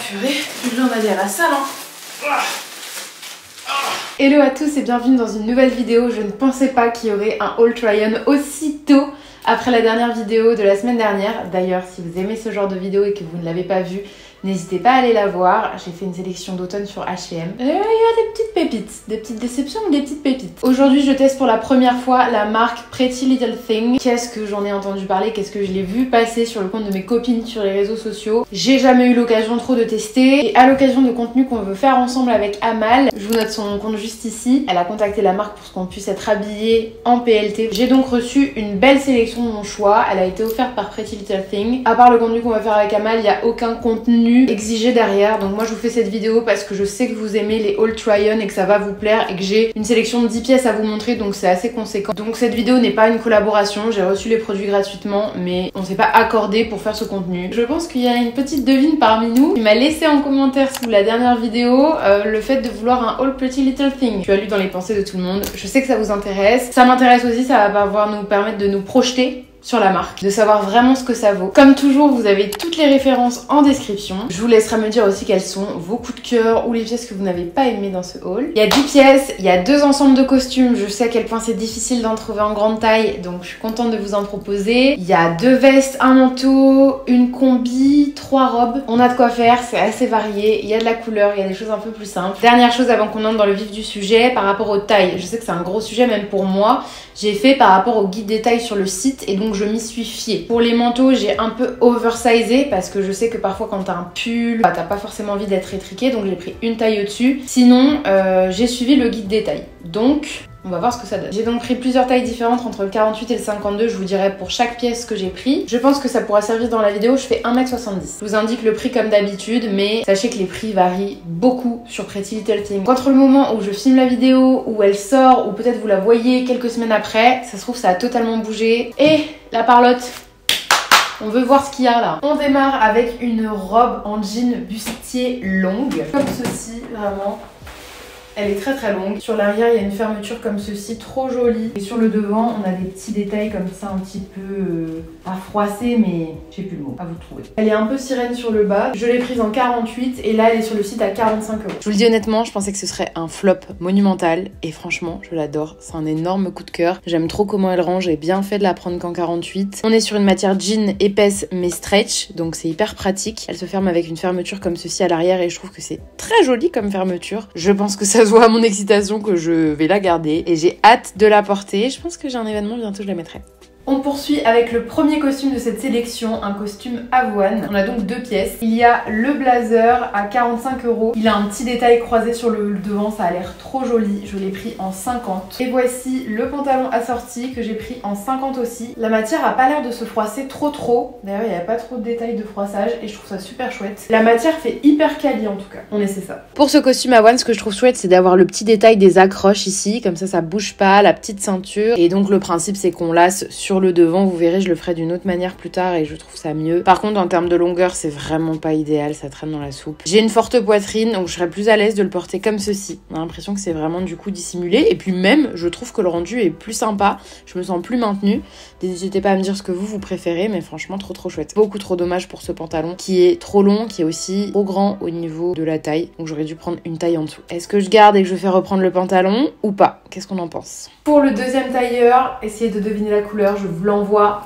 purée, je viens d'aller à la salle hein. Hello à tous et bienvenue dans une nouvelle vidéo. Je ne pensais pas qu'il y aurait un haul try-on aussitôt après la dernière vidéo de la semaine dernière. D'ailleurs, si vous aimez ce genre de vidéo et que vous ne l'avez pas vue, n'hésitez pas à aller la voir. J'ai fait une sélection d'automne sur H&M. Il y a des petites pépites, des petites déceptions ou des petites pépites. Aujourd'hui, je teste pour la première fois la marque Pretty Little Thing. Qu'est-ce que j'en ai entendu parler, qu'est-ce que je l'ai vu passer sur le compte de mes copines sur les réseaux sociaux. J'ai jamais eu l'occasion trop de tester. Et à l'occasion de contenu qu'on veut faire ensemble avec Amal, je vous note son compte juste ici. Elle a contacté la marque pour qu'on puisse être habillé en PLT. J'ai donc reçu une belle sélection de mon choix. Elle a été offerte par Pretty Little Thing. À part le contenu qu'on va faire avec Amal, il n'y a aucun contenu exigé derrière. Donc moi je vous fais cette vidéo parce que je sais que vous aimez les haul try-on et que ça va vous plaire et que j'ai une sélection de 10 pièces à vous montrer, donc c'est assez conséquent. Donc cette vidéo n'est pas une collaboration, j'ai reçu les produits gratuitement mais on s'est pas accordé pour faire ce contenu. Je pense qu'il y a une petite devine parmi nous qui m'a laissé en commentaire sous la dernière vidéo le fait de vouloir un haul Pretty Little Thing. Tu as lu dans les pensées de tout le monde, je sais que ça vous intéresse. Ça m'intéresse aussi, ça va pouvoir nous permettre de nous projeter sur la marque, de savoir vraiment ce que ça vaut. Comme toujours, vous avez toutes les références en description. Je vous laisserai me dire aussi quels sont vos coups de cœur ou les pièces que vous n'avez pas aimées dans ce haul. Il y a 10 pièces, il y a 2 ensembles de costumes. Je sais à quel point c'est difficile d'en trouver en grande taille, donc je suis contente de vous en proposer. Il y a 2 vestes, un manteau, une combi, 3 robes. On a de quoi faire, c'est assez varié. Il y a de la couleur, il y a des choses un peu plus simples. Dernière chose avant qu'on entre dans le vif du sujet, par rapport aux tailles. Je sais que c'est un gros sujet même pour moi. J'ai fait par rapport au guide des tailles sur le site et donc je m'y suis fiée. Pour les manteaux, j'ai un peu oversizé parce que je sais que parfois quand t'as un pull, t'as pas forcément envie d'être étriqué, donc j'ai pris une taille au-dessus. Sinon, j'ai suivi le guide des tailles. Donc, on va voir ce que ça donne. J'ai donc pris plusieurs tailles différentes entre le 48 et le 52, je vous dirai pour chaque pièce que j'ai pris. Je pense que ça pourra servir dans la vidéo, je fais 1m70. Je vous indique le prix comme d'habitude, mais sachez que les prix varient beaucoup sur Pretty Little Thing. Entre le moment où je filme la vidéo, où elle sort, ou peut-être vous la voyez quelques semaines après, ça se trouve ça a totalement bougé. Et la parlotte, on veut voir ce qu'il y a là. On démarre avec une robe en jean bustier longue, comme ceci, vraiment. Elle est très très longue. Sur l'arrière, il y a une fermeture comme ceci, trop jolie. Et sur le devant, on a des petits détails comme ça, un petit peu à froisser, mais j'ai plus le mot, à vous trouver. Elle est un peu sirène sur le bas. Je l'ai prise en 48 et là, elle est sur le site à 45 €. Je vous le dis honnêtement, je pensais que ce serait un flop monumental. Et franchement, je l'adore. C'est un énorme coup de cœur. J'aime trop comment elle range. J'ai bien fait de la prendre qu'en 48. On est sur une matière jean épaisse mais stretch, donc c'est hyper pratique. Elle se ferme avec une fermeture comme ceci à l'arrière et je trouve que c'est très joli comme fermeture. Je pense que ça se voit à mon excitation que je vais la garder et j'ai hâte de la porter. Je pense que j'ai un événement bientôt, je la mettrai. On poursuit avec le premier costume de cette sélection, un costume avoine. On a donc 2 pièces. Il y a le blazer à 45 €. Il a un petit détail croisé sur le devant, ça a l'air trop joli. Je l'ai pris en 50. Et voici le pantalon assorti que j'ai pris en 50 aussi. La matière a pas l'air de se froisser trop. D'ailleurs, il n'y a pas trop de détails de froissage et je trouve ça super chouette. La matière fait hyper quali en tout cas. On essaie ça. Pour ce costume avoine, ce que je trouve chouette, c'est d'avoir le petit détail des accroches ici. Comme ça bouge pas, la petite ceinture. Et donc le principe, c'est qu'on lasse sur le devant, vous verrez, je le ferai d'une autre manière plus tard et je trouve ça mieux. Par contre, en termes de longueur, c'est vraiment pas idéal, ça traîne dans la soupe. J'ai une forte poitrine, donc je serais plus à l'aise de le porter comme ceci. On a l'impression que c'est vraiment du coup dissimulé. Et puis même, je trouve que le rendu est plus sympa, je me sens plus maintenue. N'hésitez pas à me dire ce que vous préférez, mais franchement, trop chouette. Beaucoup trop dommage pour ce pantalon qui est trop long, qui est aussi trop grand au niveau de la taille. Donc j'aurais dû prendre une taille en dessous. Est-ce que je garde et que je fais reprendre le pantalon ou pas? Qu'est-ce qu'on en pense? Pour le deuxième tailleur, essayez de deviner la couleur, je vous l'envoie.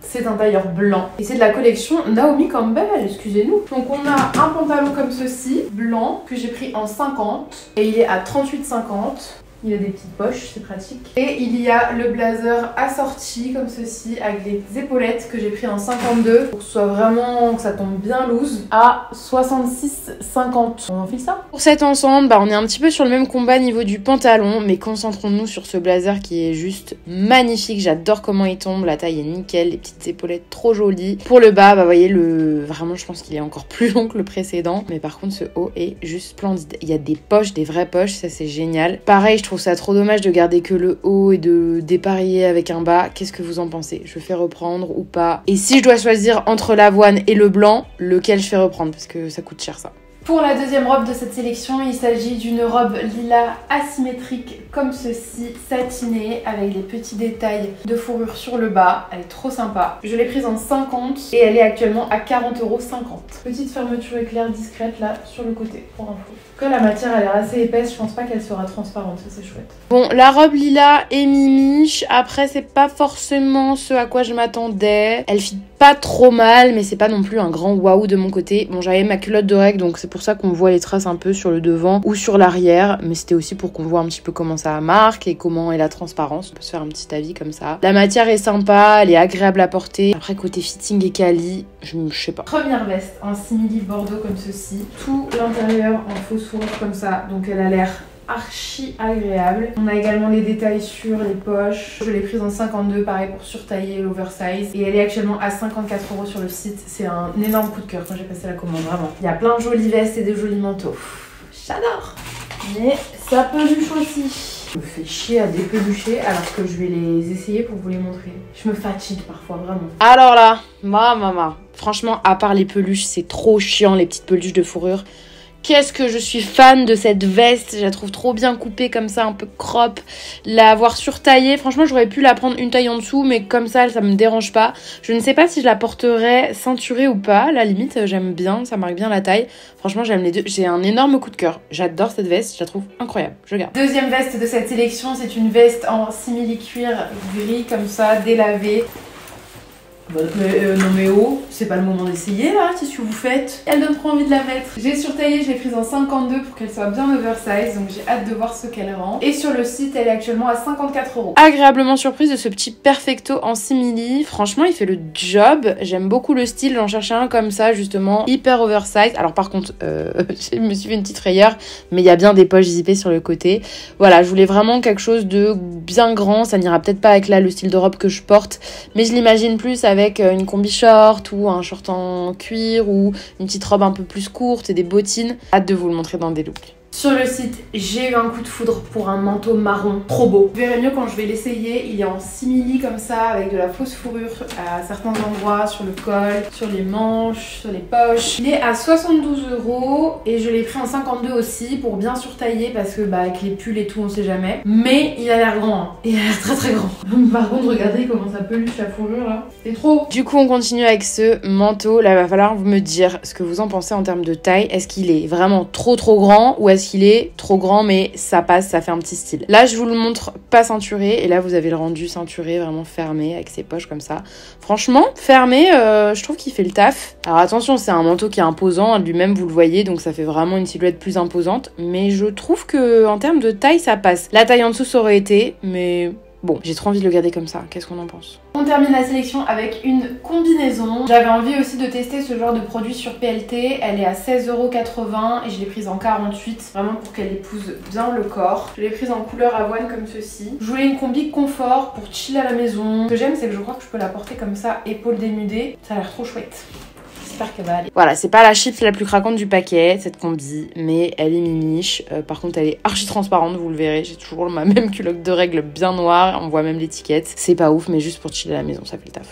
C'est un tailleur blanc et c'est de la collection Naomi Campbell, excusez-nous. Donc on a un pantalon comme ceci, blanc, que j'ai pris en 50 et il est à 38,50. Il y a des petites poches, c'est pratique. Et il y a le blazer assorti comme ceci avec des épaulettes que j'ai pris en 52 pour que ce soit vraiment, que ça tombe bien loose, à 66,50. On enfile ça? Pour cet ensemble, on est un petit peu sur le même combat niveau du pantalon, mais concentrons-nous sur ce blazer qui est juste magnifique. J'adore comment il tombe, la taille est nickel, les petites épaulettes trop jolies. Pour le bas, vous voyez, vraiment je pense qu'il est encore plus long que le précédent, mais par contre ce haut est juste splendide. Il y a des poches, des vraies poches, ça c'est génial. Pareil, je trouve ça trop dommage de garder que le haut et de dépareiller avec un bas. Qu'est-ce que vous en pensez? Je fais reprendre ou pas? Et si je dois choisir entre l'avoine et le blanc, lequel je fais reprendre? Parce que ça coûte cher ça. Pour la deuxième robe de cette sélection, il s'agit d'une robe lilas asymétrique comme ceci, satinée, avec des petits détails de fourrure sur le bas. Elle est trop sympa. Je l'ai prise en 50 et elle est actuellement à 40,50 €. Petite fermeture éclair discrète là sur le côté, pour info. Que la matière a l'air assez épaisse, je pense pas qu'elle sera transparente, ça c'est chouette. Bon, la robe lilas est mimiche, après c'est pas forcément ce à quoi je m'attendais. Elle fit pas trop mal, mais c'est pas non plus un grand waouh de mon côté. Bon, j'avais ma culotte de règle, donc c'est pour ça qu'on voit les traces un peu sur le devant ou sur l'arrière, mais c'était aussi pour qu'on voit un petit peu comment ça marque et comment est la transparence. On peut se faire un petit avis comme ça. La matière est sympa, elle est agréable à porter. Après, côté fitting et quali, je sais pas. Première veste en simili bordeaux comme ceci. Tout l'intérieur en fausse fourrure comme ça, donc elle a l'air archi agréable. On a également les détails sur les poches. Je l'ai prise en 52, pareil pour surtailler l'oversize. Et elle est actuellement à 54 € sur le site. C'est un énorme coup de cœur quand j'ai passé la commande, vraiment. Il y a plein de jolies vestes et de jolis manteaux. J'adore. Mais ça peluche aussi. Je me fais chier à dépelucher alors que je vais les essayer pour vous les montrer. Je me fatigue parfois, vraiment. Alors là, maman, franchement, à part les peluches, c'est trop chiant, les petites peluches de fourrure. Qu'est-ce que je suis fan de cette veste, je la trouve trop bien coupée comme ça, un peu crop. L'avoir surtaillée, franchement j'aurais pu la prendre une taille en dessous, mais comme ça me dérange pas. Je ne sais pas si je la porterais ceinturée ou pas, la limite j'aime bien, ça marque bien la taille. Franchement j'aime les deux, j'ai un énorme coup de cœur. J'adore cette veste, je la trouve incroyable, je garde. Deuxième veste de cette sélection, c'est une veste en simili cuir gris comme ça, délavée. Non mais oh, c'est pas le moment d'essayer là, qu'est-ce que vous faites? Elle donne trop envie de la mettre. J'ai surtaillé, je l'ai prise en 52 pour qu'elle soit bien oversize, donc j'ai hâte de voir ce qu'elle rend. Et sur le site, elle est actuellement à 54 €. Agréablement surprise de ce petit perfecto en simili. Franchement, il fait le job. J'aime beaucoup le style, j'en cherchais un comme ça justement, hyper oversize. Alors par contre, je me suis fait une petite frayeur, mais il y a bien des poches zippées sur le côté. Voilà, je voulais vraiment quelque chose de bien grand. Ça n'ira peut-être pas avec là le style de robe que je porte, mais je l'imagine plus avec une combi short ou un short en cuir ou une petite robe un peu plus courte et des bottines. Hâte de vous le montrer dans des looks. Sur le site, j'ai eu un coup de foudre pour un manteau marron trop beau. Vous verrez mieux quand je vais l'essayer. Il est en simili comme ça avec de la fausse fourrure à certains endroits, sur le col, sur les manches, sur les poches. Il est à 72 € et je l'ai pris en 52 aussi pour bien surtailler parce que avec les pulls et tout on sait jamais. Mais il a l'air grand, hein. Il a l'air très très grand. Par contre regardez comment ça peluche la fourrure là. C'est trop. Du coup on continue avec ce manteau. Là il va falloir vous me dire ce que vous en pensez en termes de taille. Est-ce qu'il est vraiment trop grand ou est-ce qu'il est trop grand mais ça passe, ça fait un petit style. Là je vous le montre pas ceinturé et là vous avez le rendu ceinturé vraiment fermé avec ses poches comme ça. Franchement fermé, je trouve qu'il fait le taf. Alors attention, c'est un manteau qui est imposant, lui-même vous le voyez, donc ça fait vraiment une silhouette plus imposante, mais je trouve que en termes de taille ça passe. La taille en dessous ça aurait été, mais bon, j'ai trop envie de le garder comme ça. Qu'est-ce qu'on en pense? On termine la sélection avec une combinaison. J'avais envie aussi de tester ce genre de produit sur PLT. Elle est à 16,80 € et je l'ai prise en 48, vraiment pour qu'elle épouse bien le corps. Je l'ai prise en couleur avoine comme ceci. Je voulais une combi confort pour chill à la maison. Ce que j'aime, c'est que je crois que je peux la porter comme ça, épaules dénudées. Ça a l'air trop chouette. J'espère qu'elle va aller. Voilà, c'est pas la chips la plus craquante du paquet, cette combi, mais elle est mimiche. Par contre, elle est archi transparente, vous le verrez. J'ai toujours ma même culotte de règle bien noire. On voit même l'étiquette. C'est pas ouf, mais juste pour chiller à la maison, ça fait le taf.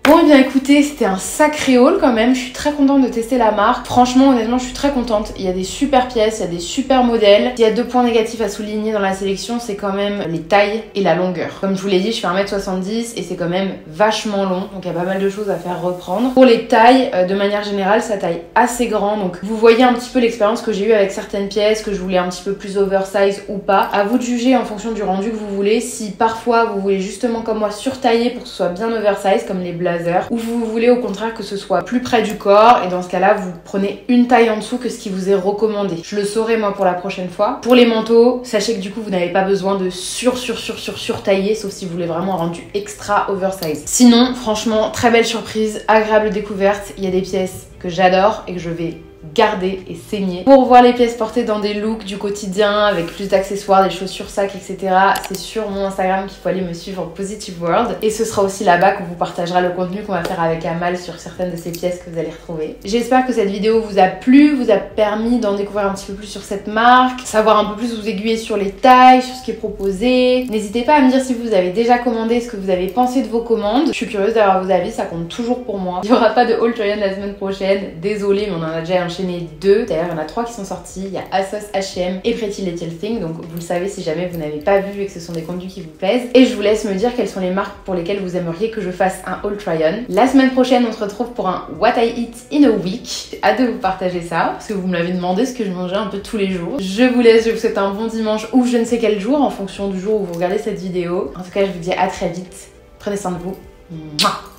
Bon et bien écoutez, c'était un sacré haul quand même, je suis très contente de tester la marque. Franchement honnêtement je suis très contente, il y a des super pièces, il y a des super modèles. Il y a deux points négatifs à souligner dans la sélection, c'est quand même les tailles et la longueur. Comme je vous l'ai dit, je fais 1m70 et c'est quand même vachement long, donc il y a pas mal de choses à faire reprendre. Pour les tailles, de manière générale, ça taille assez grand, donc vous voyez un petit peu l'expérience que j'ai eue avec certaines pièces, que je voulais un petit peu plus oversize ou pas. À vous de juger en fonction du rendu que vous voulez, si parfois vous voulez justement comme moi surtailler pour que ce soit bien oversize comme les blazers, ou vous voulez au contraire que ce soit plus près du corps et dans ce cas là vous prenez une taille en dessous que ce qui vous est recommandé. Je le saurai moi pour la prochaine fois. Pour les manteaux, sachez que du coup vous n'avez pas besoin de surtailler sauf si vous voulez vraiment un rendu extra oversize. Sinon franchement très belle surprise, agréable découverte, il y a des pièces que j'adore et que je vais garder et saigner. Pour voir les pièces portées dans des looks du quotidien avec plus d'accessoires, des chaussures, sacs, etc. c'est sur mon Instagram qu'il faut aller me suivre, Positive World. Et ce sera aussi là-bas qu'on vous partagera le contenu qu'on va faire avec Amal sur certaines de ces pièces que vous allez retrouver. J'espère que cette vidéo vous a plu, vous a permis d'en découvrir un petit peu plus sur cette marque, savoir un peu plus vous aiguiller sur les tailles, sur ce qui est proposé. N'hésitez pas à me dire si vous avez déjà commandé, ce que vous avez pensé de vos commandes. Je suis curieuse d'avoir vos avis, ça compte toujours pour moi. Il n'y aura pas de haul Try On la semaine prochaine, désolée mais on en a déjà un enchaîner 2. D'ailleurs, il y en a 3 qui sont sortis. Il y a ASOS, H&M et Pretty Little Thing. Donc vous le savez si jamais vous n'avez pas vu et que ce sont des contenus qui vous plaisent. Et je vous laisse me dire quelles sont les marques pour lesquelles vous aimeriez que je fasse un haul try-on. La semaine prochaine, on se retrouve pour un What I Eat in a Week. J'ai hâte de vous partager ça parce que vous me l'avez demandé, ce que je mangeais un peu tous les jours. Je vous laisse, je vous souhaite un bon dimanche ou je ne sais quel jour en fonction du jour où vous regardez cette vidéo. En tout cas, je vous dis à très vite. Prenez soin de vous. Mouah.